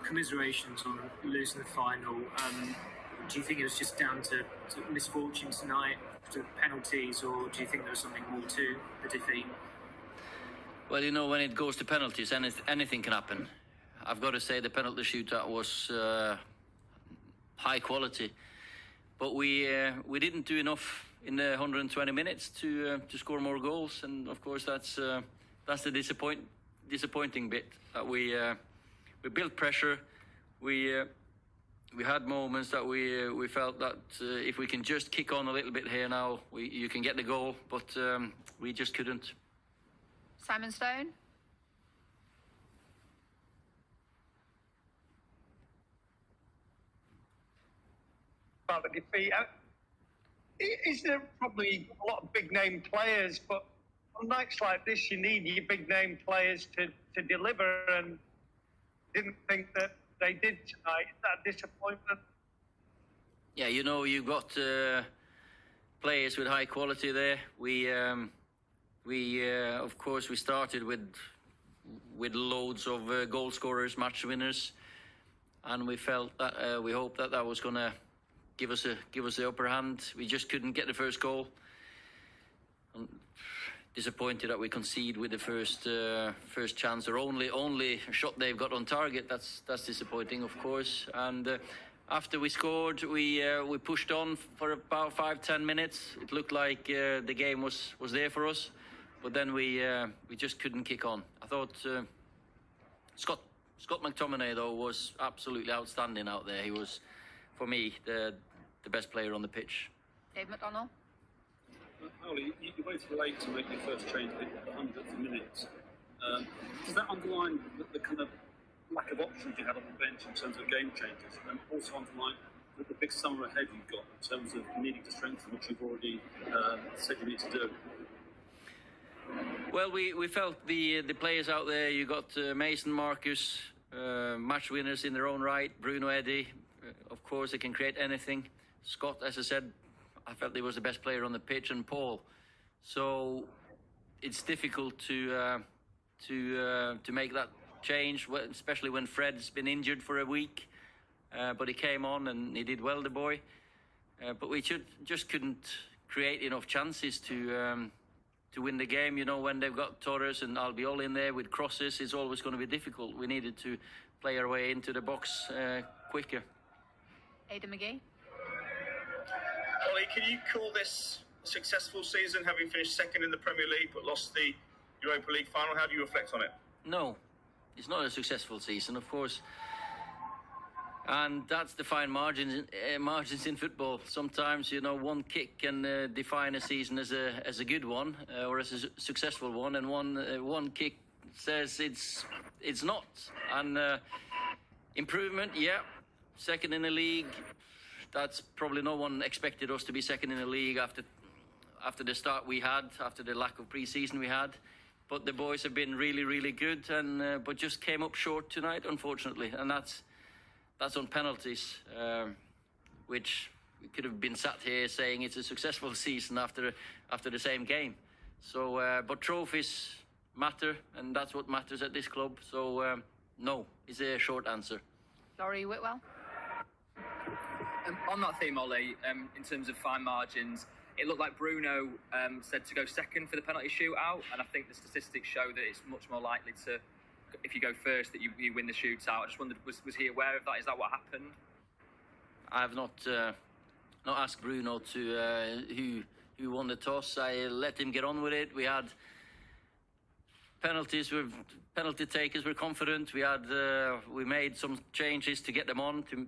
commiserations on losing the final. Do you think it was just down to misfortune tonight, to penalties, or do you think there was something more to the defeat? Well, you know, when it goes to penalties, anything can happen. I've got to say the penalty shootout was high quality, but we didn't do enough in the 120 minutes to score more goals, and of course that's the disappointing bit. That we built pressure. We had moments that we felt that if we can just kick on a little bit here now, you can get the goal, but we just couldn't. Simon Stone. About the defeat, is there probably a lot of big name players, but on nights like this you need your big name players to deliver, and didn't think that they did tonight. Is that a disappointment? Yeah, you know, you got players with high quality there. We of course we started with loads of goal scorers, match winners, and we felt that we hoped that was going to give us the upper hand. We just couldn't get the first goal. I'm disappointed that we concede with the first chance, or only shot they've got on target. That's disappointing, of course. And after we scored, we pushed on for about 5-10 minutes. It looked like the game was there for us, but then we just couldn't kick on. I thought Scott McTominay though was absolutely outstanding out there. He was, for me, the best player on the pitch. Dave McDonnell. Ollie, you waited late to make your first change at the 100th minute. Does that underline the kind of lack of options you had on the bench in terms of game changes, and also underline the big summer ahead you've got in terms of needing to strengthen, which you've already said you need to do? Well, we felt the players out there. You got Mason, Marcus, match winners in their own right. Bruno, Eddie, of course, they can create anything. Scott, as I said, I felt he was the best player on the pitch, and Paul. So it's difficult to make that change, especially when Fred's been injured for a week. But he came on and he did well, the boy. But we just couldn't create enough chances to win the game. You know, when they've got Torres and Albiol in there with crosses, it's always going to be difficult. We needed to play our way into the box quicker. Aidan McGee. Ollie, can you call this a successful season, having finished second in the Premier League but lost the Europa League final? How do you reflect on it? No, it's not a successful season, of course. And that's the fine margins in football. Sometimes, you know, one kick can define a season as a good one or as a successful one, and one kick says it's not. And improvement, yeah. Second in the league. That's probably no one expected us to be second in the league after the start we had, after the lack of pre-season we had. But the boys have been really, really good, and but just came up short tonight, unfortunately. And that's on penalties, which we could have been sat here saying it's a successful season after the same game. So, but trophies matter, and that's what matters at this club. So, no is a short answer. Laurie Whitwell. On that theme, Ollie, in terms of fine margins, it looked like Bruno said to go second for the penalty shootout, and I think the statistics show that it's much more likely to, if you go first, that you win the shootout. I just wondered, was he aware of that? Is that what happened? I have not asked Bruno to who won the toss. I let him get on with it. We had penalties. Penalty takers were confident. We made some changes to get them on to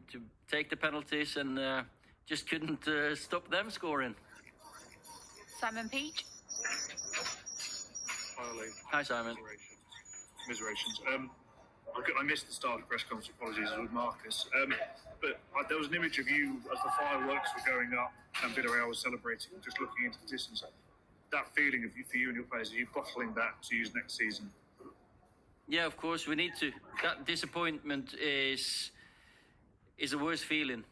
take the penalties, and just couldn't stop them scoring. Simon Peach. Hi, Ollie. Hi, Simon. Commiserations. I missed the start of the press conference. Apologies, with Marcus. But there was an image of you as the fireworks were going up and Villarreal was celebrating, just looking into the distance. That feeling of for you and your players, are you bottling that to use next season? Yeah, of course we need to. That disappointment is a worse feeling.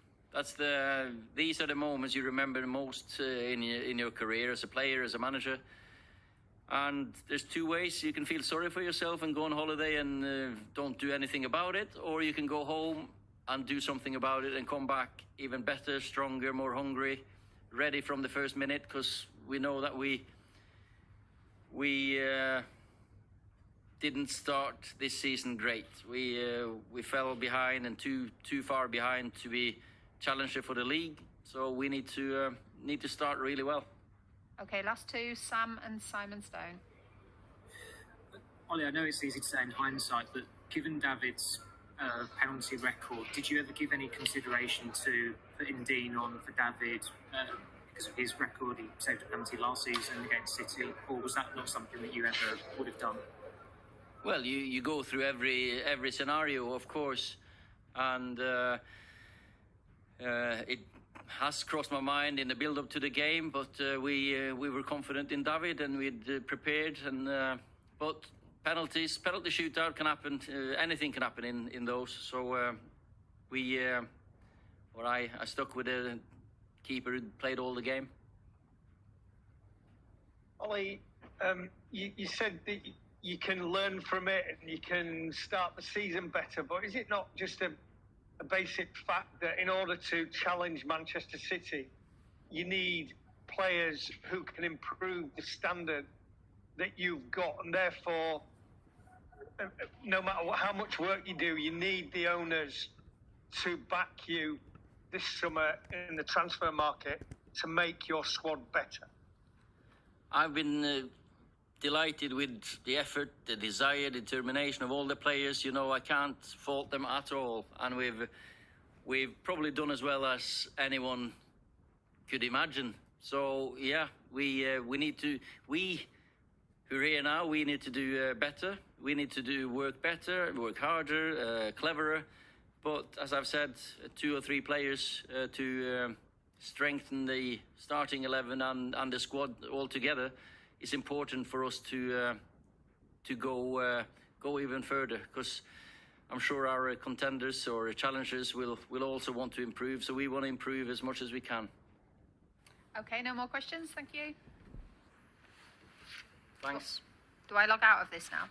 These are the moments you remember the most in your career as a player, as a manager. And there's two ways. You can feel sorry for yourself and go on holiday and don't do anything about it, or you can go home and do something about it and come back even better, stronger, more hungry, ready from the first minute, because we know that we didn't start this season great. We fell behind and too far behind to be challenger for the league. So we need to start really well. Okay, last two, Sam and Simon Stone. Ollie, I know it's easy to say in hindsight, but given David's penalty record, did you ever give any consideration to putting Dean on for David because of his record? He saved a penalty last season against City, or was that not something that you ever would have done? Well, you go through every scenario, of course, and it has crossed my mind in the build-up to the game, but we were confident in David and we'd prepared. And but penalty shootout can happen. Anything can happen in those. So I stuck with the keeper who played all the game. Ollie, you said that you can learn from it and you can start the season better, but is it not just a basic fact that in order to challenge Manchester City, you need players who can improve the standard that you've got, and therefore, no matter how much work you do, you need the owners to back you this summer in the transfer market to make your squad better? I've been delighted with the effort, the desire, determination of all the players. You know, I can't fault them at all, and we've probably done as well as anyone could imagine. So yeah, we who are here now, we need to do better. We need to work better, work harder, cleverer. But as I've said, 2 or 3 players to strengthen the starting 11 and the squad all together is important for us to go even further, because I'm sure our contenders or challengers will also want to improve. So we want to improve as much as we can. Okay, no more questions. Thank you. Thanks. Do I log out of this now?